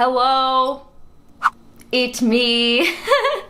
Hello, it's me.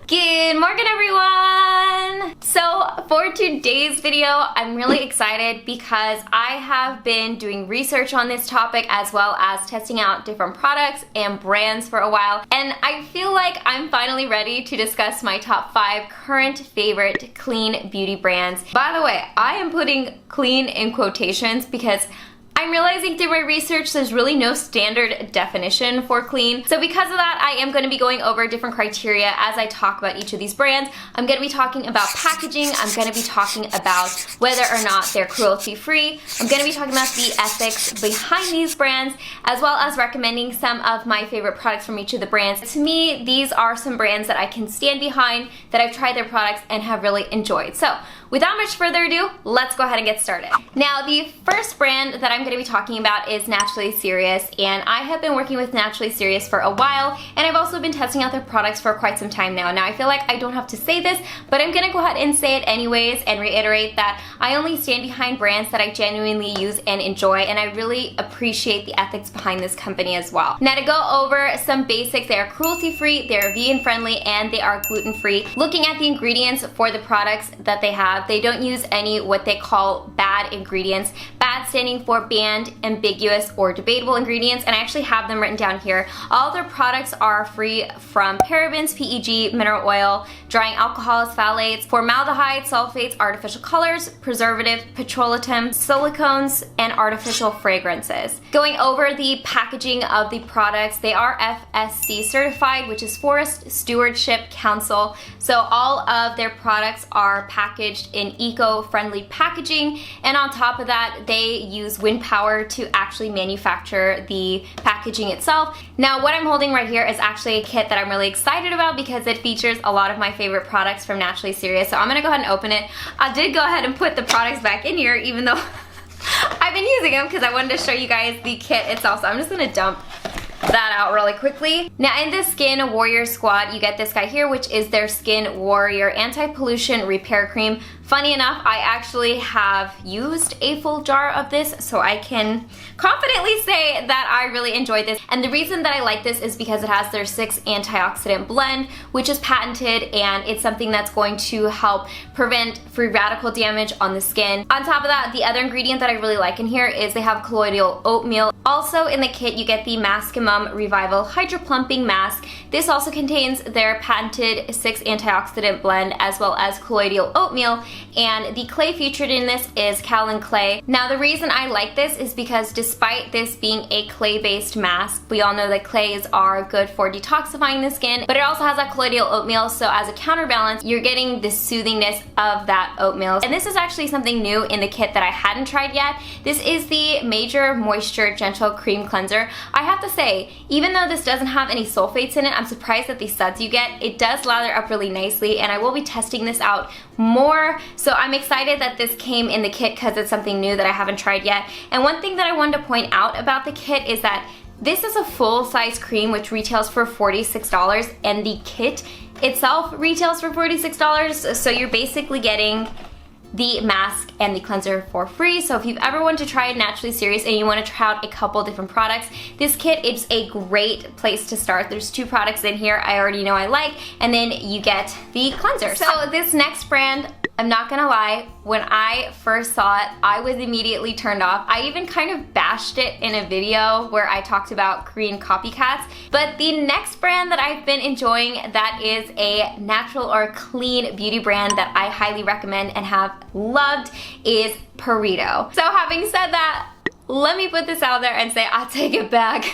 Good morning, everyone. So for today's video, I'm really excited because I have been doing research on this topic as well as testing out different products and brands for a while, and I feel like I'm finally ready to discuss my top 5 current favorite clean beauty brands. By the way, I am putting clean in quotations because I'm realizing through my research there's really no standard definition for clean. So because of that, I am going to be going over different criteria as I talk about each of these brands. I'm going to be talking about packaging. I'm going to be talking about whether or not they're cruelty-free. I'm going to be talking about the ethics behind these brands, as well as recommending some of my favorite products from each of the brands. To me, these are some brands that I can stand behind, that I've tried their products and have really enjoyed. So without much further ado, let's go ahead and get started. Now, the first brand that I'm going to be talking about is Naturally Serious, and I have been working with Naturally Serious for a while, and I've also been testing out their products for quite some time now. Now, I feel like I don't have to say this, but I'm going to go ahead and say it anyways and reiterate that I only stand behind brands that I genuinely use and enjoy, and I really appreciate the ethics behind this company as well. Now, to go over some basics, they are cruelty-free, they are vegan-friendly, and they are gluten-free. Looking at the ingredients for the products that they have, they don't use any what they call bad ingredients. Bad standing for banned, ambiguous, or debatable ingredients, and I actually have them written down here. All their products are free from parabens, PEG, mineral oil, drying alcohols, phthalates, formaldehyde, sulfates, artificial colors, preservative, petrolatum, silicones, and artificial fragrances. Going over the packaging of the products, they are FSC certified, which is Forest Stewardship Council. So all of their products are packaged in eco-friendly packaging, and on top of that, they use wind power to actually manufacture the packaging itself. Now, what I'm holding right here is actually a kit that I'm really excited about because it features a lot of my favorite products from Naturally Serious. So I'm gonna go ahead and open it. I did go ahead and put the products back in here, even though I've been using them because I wanted to show you guys the kit itself. So I'm just gonna dump that out really quickly. Now, in the Skin Warrior Squad, you get this guy here, which is their Skin Warrior Anti-Pollution Repair Cream. Funny enough, I actually have used a full jar of this, so I can confidently say that I really enjoyed this. And the reason that I like this is because it has their 6 antioxidant blend, which is patented, and it's something that's going to help prevent free radical damage on the skin. On top of that, the other ingredient that I really like in here is they have colloidal oatmeal. Also in the kit, you get the Mascimum Revival Hydro Plumping Mask. This also contains their patented 6 antioxidant blend as well as colloidal oatmeal, and the clay featured in this is kaolin clay. Now, the reason I like this is because despite this being a clay-based mask, we all know that clays are good for detoxifying the skin, but it also has that colloidal oatmeal, so as a counterbalance, you're getting the soothingness of that oatmeal. And this is actually something new in the kit that I hadn't tried yet. This is the Major Moisture Gentle Cream Cleanser. I have to say, even though this doesn't have any sulfates in it, I'm surprised at the suds you get. It does lather up really nicely, and I will be testing this out more. So I'm excited that this came in the kit because it's something new that I haven't tried yet. And one thing that I wanted to point out about the kit is that this is a full-size cream which retails for $46, and the kit itself retails for $46. So you're basically getting the mask and the cleanser for free. So if you've ever wanted to try Naturally Serious and you want to try out a couple different products, this kit is a great place to start. There's 2 products in here I already know I like, and then you get the cleanser. So this next brand, I'm not gonna lie, when I first saw it, I was immediately turned off. I even kind of bashed it in a video where I talked about Korean copycats. But the next brand that I've been enjoying that is a natural or clean beauty brand that I highly recommend and have loved is Perrito. So having said that, let me put this out there and say I take it back.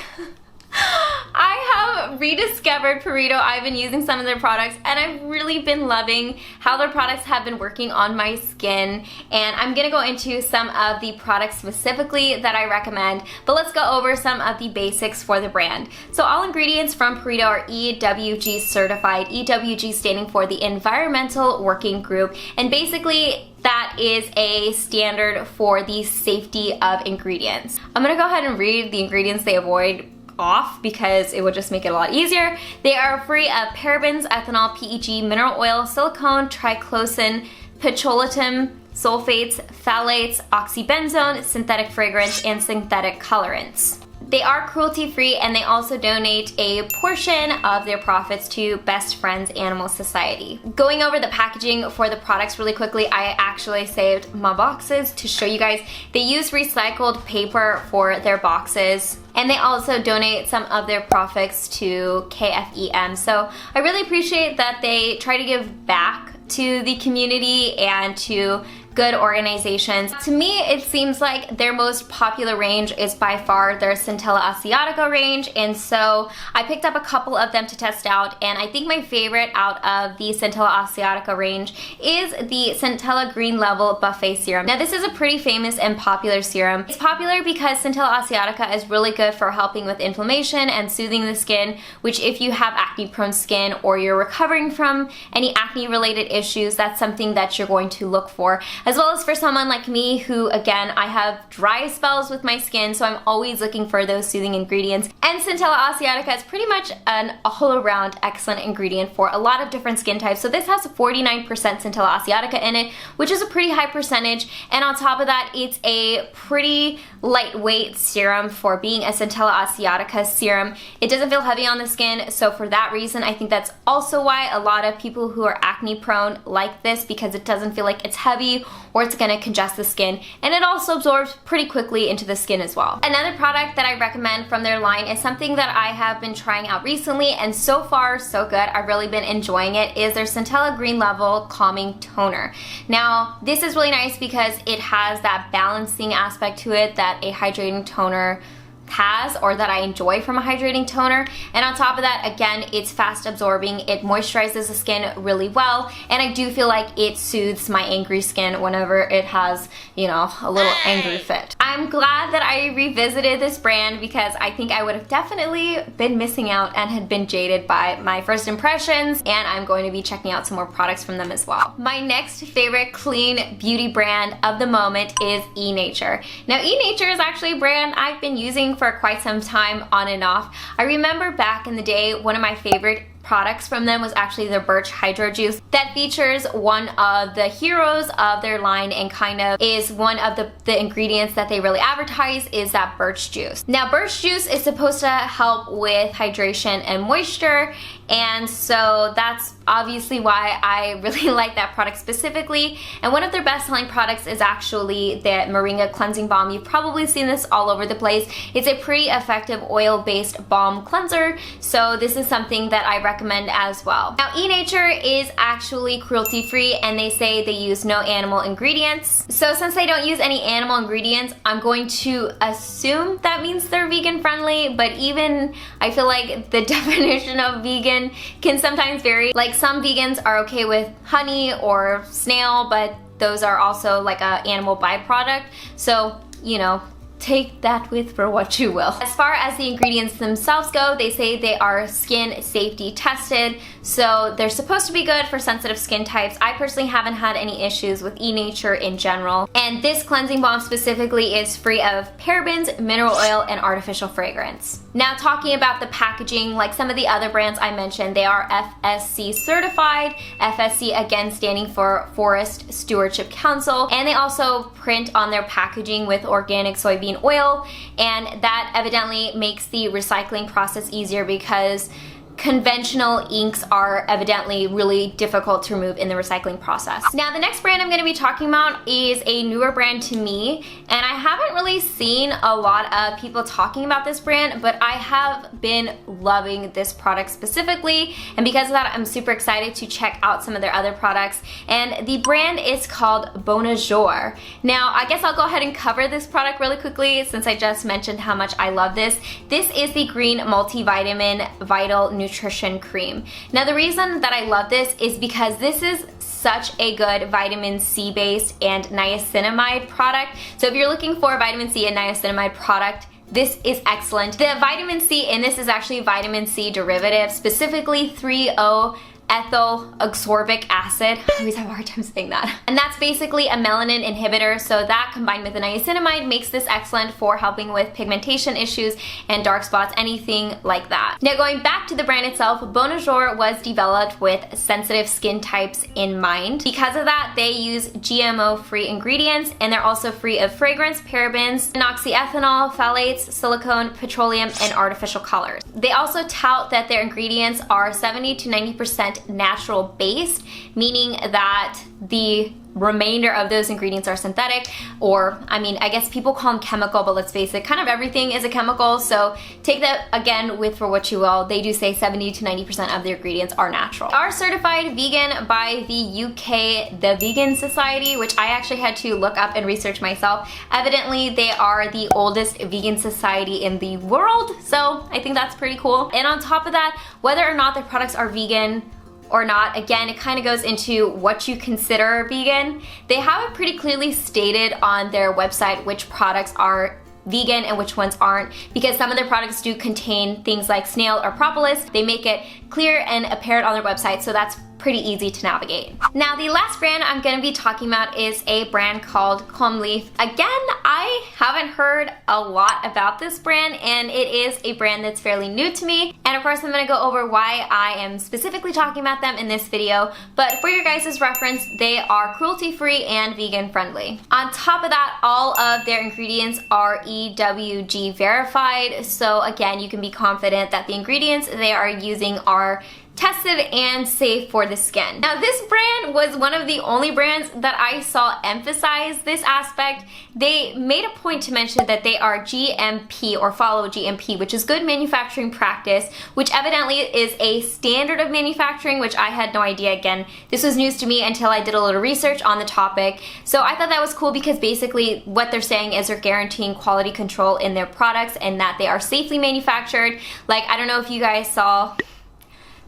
I have rediscovered Perrito. I've been using some of their products and I've really been loving how their products have been working on my skin, and I'm gonna go into some of the products specifically that I recommend, but let's go over some of the basics for the brand. So all ingredients from Perrito are EWG certified, EWG standing for the Environmental Working Group, and basically that is a standard for the safety of ingredients. I'm gonna go ahead and read the ingredients they avoid off because it would just make it a lot easier. They are free of parabens, ethanol, PEG, mineral oil, silicone, triclosan, petrolatum, sulfates, phthalates, oxybenzone, synthetic fragrance, and synthetic colorants. They are cruelty-free, and they also donate a portion of their profits to Best Friends Animal Society. Going over the packaging for the products really quickly, I actually saved my boxes to show you guys. They use recycled paper for their boxes, and they also donate some of their profits to KFEM. So I really appreciate that they try to give back to the community and to good organizations. To me, it seems like their most popular range is by far their Centella Asiatica range, and so I picked up a couple of them to test out, and I think my favorite out of the Centella Asiatica range is the Centella Green Level Buffet Serum. Now, this is a pretty famous and popular serum. It's popular because Centella Asiatica is really good for helping with inflammation and soothing the skin, which if you have acne-prone skin or you're recovering from any acne-related issues, that's something that you're going to look for. As well as for someone like me who, again, I have dry spells with my skin, so I'm always looking for those soothing ingredients. And Centella Asiatica is pretty much an all-around excellent ingredient for a lot of different skin types. So this has 49% Centella Asiatica in it, which is a pretty high percentage. And on top of that, it's a pretty lightweight serum for being a Centella Asiatica serum. It doesn't feel heavy on the skin, so for that reason, I think that's also why a lot of people who are acne prone like this, because it doesn't feel like it's heavy or it's gonna congest the skin, and it also absorbs pretty quickly into the skin as well. Another product that I recommend from their line is something that I have been trying out recently, and so far so good, I've really been enjoying it, is their Centella Green Level Calming Toner. Now, this is really nice because it has that balancing aspect to it that a hydrating toner has, or that I enjoy from a hydrating toner. And on top of that, again, it's fast absorbing, it moisturizes the skin really well, and I do feel like it soothes my angry skin whenever it has, you know, a little angry fit. I'm glad that I revisited this brand because I think I would have definitely been missing out and had been jaded by my first impressions, and I'm going to be checking out some more products from them as well. My next favorite clean beauty brand of the moment is eNature. Now, eNature is actually a brand I've been using for quite some time on and off. I remember back in the day, one of my favorite products from them was actually their birch hydro juice that features one of the heroes of their line and kind of is one of the ingredients that they really advertise is that birch juice. Now, birch juice is supposed to help with hydration and moisture, and so that's obviously why I really like that product specifically. And one of their best selling products is actually the Moringa Cleansing Balm. You've probably seen this all over the place. It's a pretty effective oil-based balm cleanser, so this is something that I recommend as well. Now, eNature is actually cruelty-free, and they say they use no animal ingredients. So since they don't use any animal ingredients, I'm going to assume that means they're vegan friendly, but even I feel like the definition of vegan can sometimes vary. Like, some vegans are okay with honey or snail, but those are also like a animal byproduct. So, you know, take that with for what you will. As far as the ingredients themselves go, they say they are skin safety tested, so they're supposed to be good for sensitive skin types. I personally haven't had any issues with eNature in general, and this cleansing balm specifically is free of parabens, mineral oil, and artificial fragrance. Now, talking about the packaging, like some of the other brands I mentioned, they are FSC certified. FSC, again, standing for Forest Stewardship Council, and they also print on their packaging with organic soybean oil, and that evidently makes the recycling process easier because conventional inks are evidently really difficult to remove in the recycling process. Now, the next brand I'm going to be talking about is a newer brand to me, and I haven't really seen a lot of people talking about this brand, but I have been loving this product specifically, and because of that, I'm super excited to check out some of their other products, and the brand is called Bonjour. Now, I guess I'll go ahead and cover this product really quickly since I just mentioned how much I love this. This is the Green Multivitamin Vital Nutrition Cream. Now, the reason that I love this is because this is such a good vitamin C based and niacinamide product. So if you're looking for a vitamin C and niacinamide product, this is excellent. The vitamin C in this is actually vitamin C derivative, specifically 3-O ethyl ascorbic acid. I always have a hard time saying that. And that's basically a melanin inhibitor, so that combined with the niacinamide makes this excellent for helping with pigmentation issues and dark spots, anything like that. Now going back to the brand itself, Bonjour was developed with sensitive skin types in mind. Because of that, they use GMO-free ingredients, and they're also free of fragrance, parabens, inoxyethanol, phthalates, silicone, petroleum, and artificial colors. They also tout that their ingredients are 70 to 90% natural based, meaning that the remainder of those ingredients are synthetic, or I mean, I guess people call them chemical, but let's face it, kind of everything is a chemical, so take that again with for what you will. They do say 70 to 90% of their ingredients are natural. They are certified vegan by the UK, the Vegan Society, which I actually had to look up and research myself. Evidently, they are the oldest vegan society in the world, so I think that's pretty cool. And on top of that, whether or not their products are vegan or not, again, it kind of goes into what you consider vegan. They have it pretty clearly stated on their website which products are vegan and which ones aren't, because some of their products do contain things like snail or propolis. They make it clear and apparent on their website, so that's pretty easy to navigate. Now, the last brand I'm going to be talking about is a brand called Plum Leaf. Again, I haven't heard a lot about this brand, and it is a brand that's fairly new to me. And of course, I'm going to go over why I am specifically talking about them in this video. But for your guys' reference, they are cruelty-free and vegan friendly. On top of that, all of their ingredients are EWG verified. So again, you can be confident that the ingredients they are using are tested and safe for the skin. Now, this brand was one of the only brands that I saw emphasize this aspect. They made a point to mention that they are GMP or follow GMP, which is good manufacturing practice, which evidently is a standard of manufacturing, which I had no idea. Again, this was news to me until I did a little research on the topic. So I thought that was cool because basically what they're saying is they're guaranteeing quality control in their products and that they are safely manufactured. Like, I don't know if you guys saw,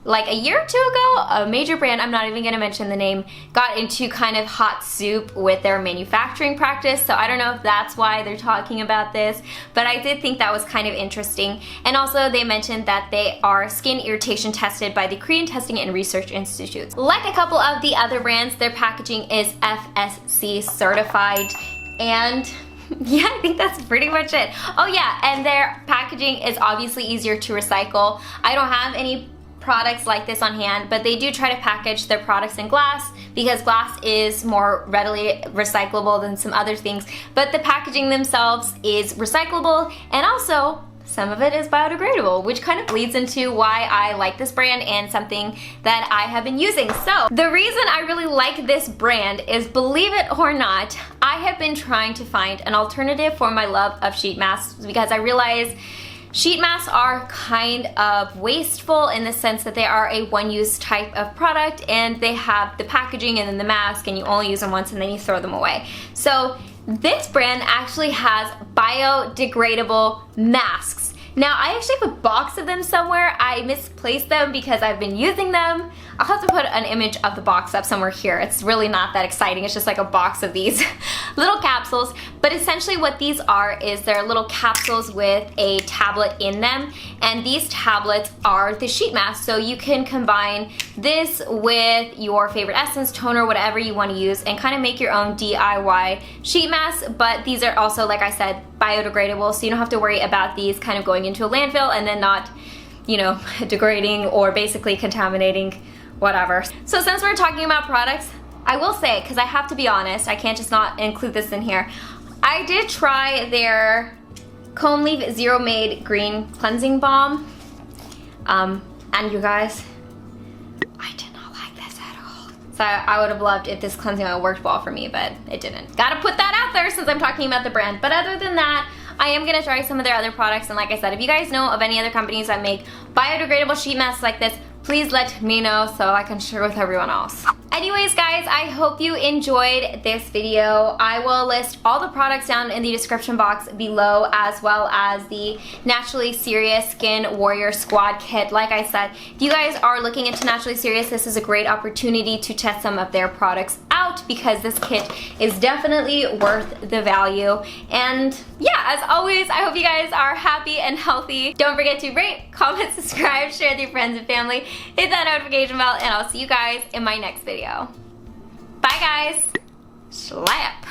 like a year or two ago, a major brand, I'm not even gonna mention the name, got into kind of hot soup with their manufacturing practice. So I don't know if that's why they're talking about this, but I did think that was kind of interesting. And also they mentioned that they are skin irritation tested by the Korean Testing and Research Institute. Like a couple of the other brands, their packaging is FSC certified, and yeah, I think that's pretty much it. Oh yeah, and their packaging is obviously easier to recycle. I don't have any products like this on hand, but they do try to package their products in glass because glass is more readily recyclable than some other things, but the packaging themselves is recyclable, and also some of it is biodegradable, which kind of leads into why I like this brand and something that I have been using. So the reason I really like this brand is, believe it or not, I have been trying to find an alternative for my love of sheet masks because I realize sheet masks are kind of wasteful in the sense that they are a one-use type of product, and they have the packaging and then the mask, and you only use them once and then you throw them away. So this brand actually has biodegradable masks. Now, I actually have a box of them somewhere. I misplaced them because I've been using them. I'll have to put an image of the box up somewhere here. It's really not that exciting. It's just like a box of these little capsules. But essentially what these are is they're little capsules with a tablet in them. And these tablets are the sheet mask. So you can combine this with your favorite essence, toner, whatever you want to use, and kind of make your own DIY sheet mask. But these are also, like I said, biodegradable. So you don't have to worry about these kind of going into a landfill and then not, you know, degrading or basically contaminating whatever. So since we're talking about products, I will say, because I have to be honest, I can't just not include this in here, I did try their Plum Leaf Zero Made Green Cleansing Balm, and you guys, I did not like this at all. So I would have loved if this cleansing oil worked well for me, but it didn't. Gotta put that out there since I'm talking about the brand. But other than that, I am gonna try some of their other products, and like I said, if you guys know of any other companies that make biodegradable sheet masks like this, please let me know so I can share with everyone else. Anyways guys, I hope you enjoyed this video. I will list all the products down in the description box below, as well as the Naturally Serious Skin Warrior Squad Kit. Like I said, if you guys are looking into Naturally Serious, this is a great opportunity to test some of their products out. out because this kit is definitely worth the value. And yeah, as always, I hope you guys are happy and healthy. Don't forget to rate, comment, subscribe, share with your friends and family, hit that notification bell, and I'll see you guys in my next video. Bye guys. Slap.